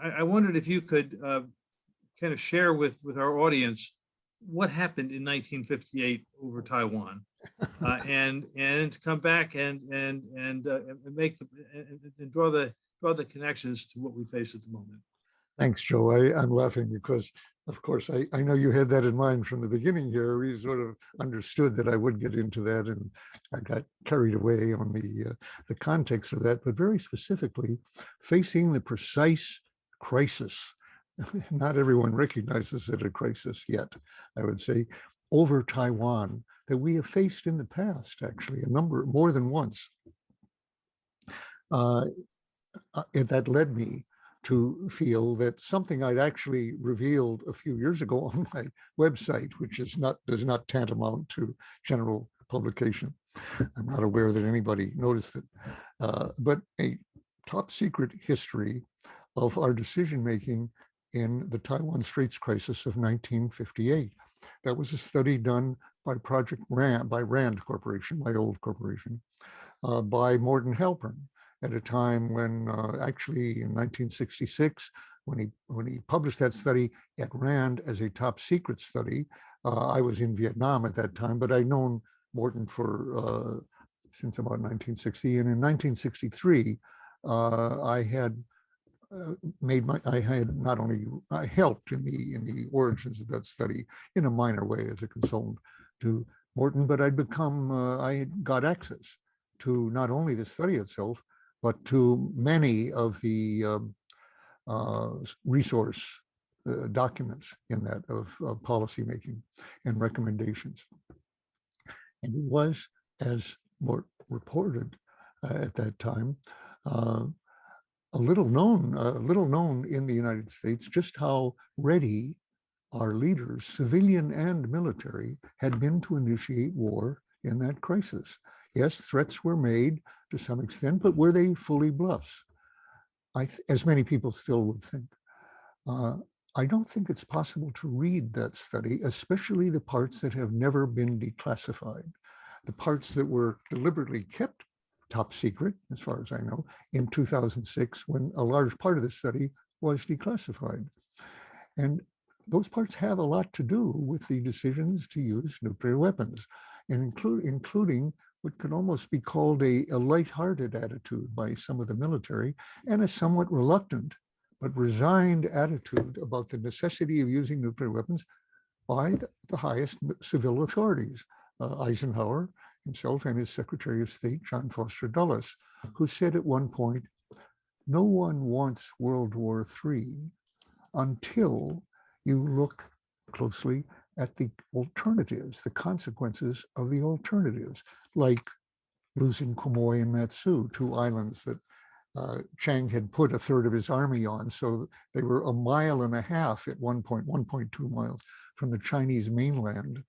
I wondered if you could kind of share with our audience what happened in 1958 over Taiwan, and to come back and make and draw the connections to what we face at the moment. Thanks, Joe. I'm laughing because, of course, I know you had that in mind from the beginning here. We sort of understood that I would get into that, and I got carried away on the context of that. But very specifically, facing the precise crisis, not everyone recognizes it a crisis yet, I would say, over Taiwan that we have faced in the past, actually, more than once. And that led me to feel that something I'd actually revealed a few years ago on my website, which does not tantamount to general publication. I'm not aware that anybody noticed it, but a top secret history of our decision-making in the Taiwan Straits crisis of 1958. That was a study done by Project Rand, by Rand Corporation, my old corporation, by Morton Halpern, at a time when actually in 1966, when he published that study at Rand as a top secret study, I was in Vietnam at that time, but I'd known Morton for since about 1960. And in 1963, I helped in the origins of that study in a minor way as a consultant to Morton, but I had got access to not only the study itself, but to many of the resource documents in that of policymaking and recommendations. And it was, as Mort reported at that time, a little known in the United States just how ready our leaders, civilian and military, had been to initiate war in that crisis. Yes, threats were made to some extent, but were they fully bluffs? As many people still would think. I don't think it's possible to read that study, especially the parts that have never been declassified, the parts that were deliberately kept top secret, as far as I know, in 2006, when a large part of the study was declassified. And those parts have a lot to do with the decisions to use nuclear weapons, and including what could almost be called a lighthearted attitude by some of the military, and a somewhat reluctant but resigned attitude about the necessity of using nuclear weapons by the highest civil authorities, Eisenhower himself and his Secretary of State, John Foster Dulles, who said at one point, "No one wants World War III until you look closely at the alternatives, the consequences of the alternatives, like losing Quemoy and Matsu, two islands that Chiang had put a third of his army on, so they were 1.5 miles at one point, 1.2 miles from the Chinese mainland.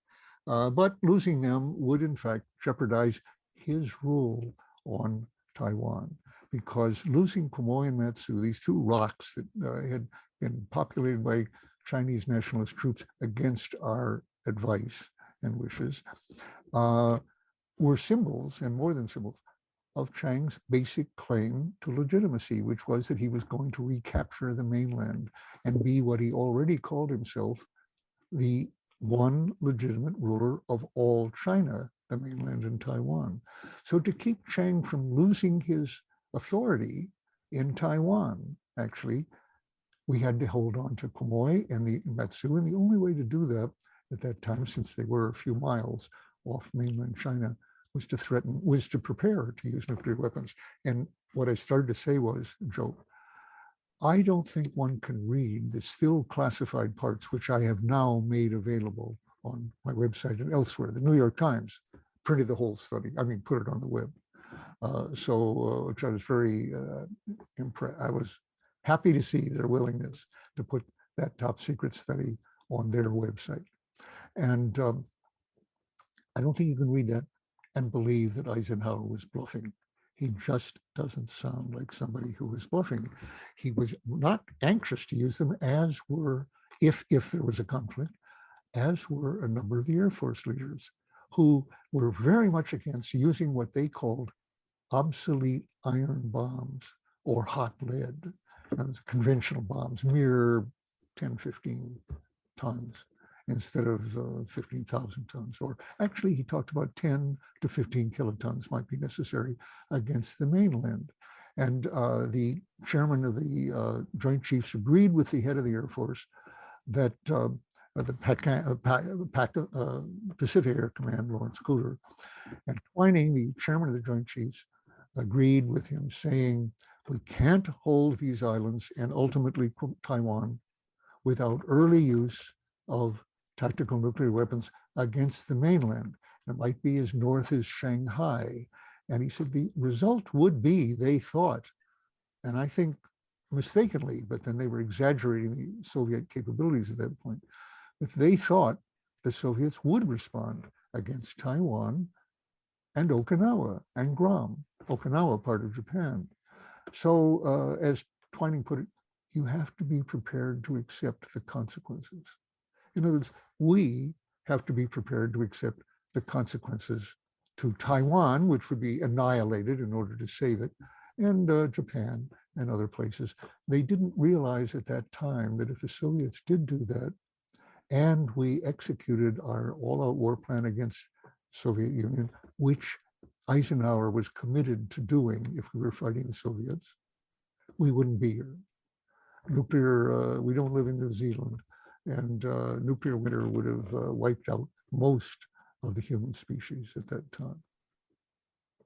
But losing them would in fact jeopardize his rule on Taiwan, because losing Quemoy and Matsu, these two rocks that had been populated by Chinese nationalist troops against our advice and wishes, were symbols, and more than symbols, of Chiang's basic claim to legitimacy, which was that he was going to recapture the mainland and be what he already called himself, the one legitimate ruler of all China, the mainland and Taiwan. So to keep Chiang from losing his authority in Taiwan, actually, we had to hold on to Quemoy and the Matsu, and the only way to do that at that time, since they were a few miles off mainland China, was to prepare to use nuclear weapons. And what I started to say was, Joe, I don't think one can read the still classified parts, which I have now made available on my website and elsewhere. The New York Times printed the whole study, put it on the web. Which I was very impressed. I was happy to see their willingness to put that top secret study on their website. And I don't think you can read that and believe that Eisenhower was bluffing. He just doesn't sound like somebody who was bluffing. He was not anxious to use them, as were, if there was a conflict, as were a number of the Air Force leaders, who were very much against using what they called obsolete iron bombs or hot lead those conventional bombs, mere 10, 15 tons instead of 15,000 tons. Or actually, he talked about 10 to 15 kilotons might be necessary against the mainland. And the chairman of the Joint Chiefs agreed with the head of the Air Force that the Pacific Air Command, Lawrence Cooler, and Twining, the chairman of the Joint Chiefs, agreed with him, saying, we can't hold these islands and ultimately Taiwan without early use of tactical nuclear weapons against the mainland. It might be as north as Shanghai. And he said the result would be, they thought, and I think mistakenly, but then they were exaggerating the Soviet capabilities at that point, but they thought the Soviets would respond against Taiwan and Okinawa and Guam, Okinawa part of Japan. So as Twining put it, you have to be prepared to accept the consequences. In other words, we have to be prepared to accept the consequences to Taiwan, which would be annihilated in order to save it, and Japan and other places. They didn't realize at that time that if the Soviets did do that, and we executed our all-out war plan against Soviet Union, which Eisenhower was committed to doing if we were fighting the Soviets, we wouldn't be here. Nuclear, we don't live in New Zealand, and nuclear winter would have wiped out most of the human species at that time.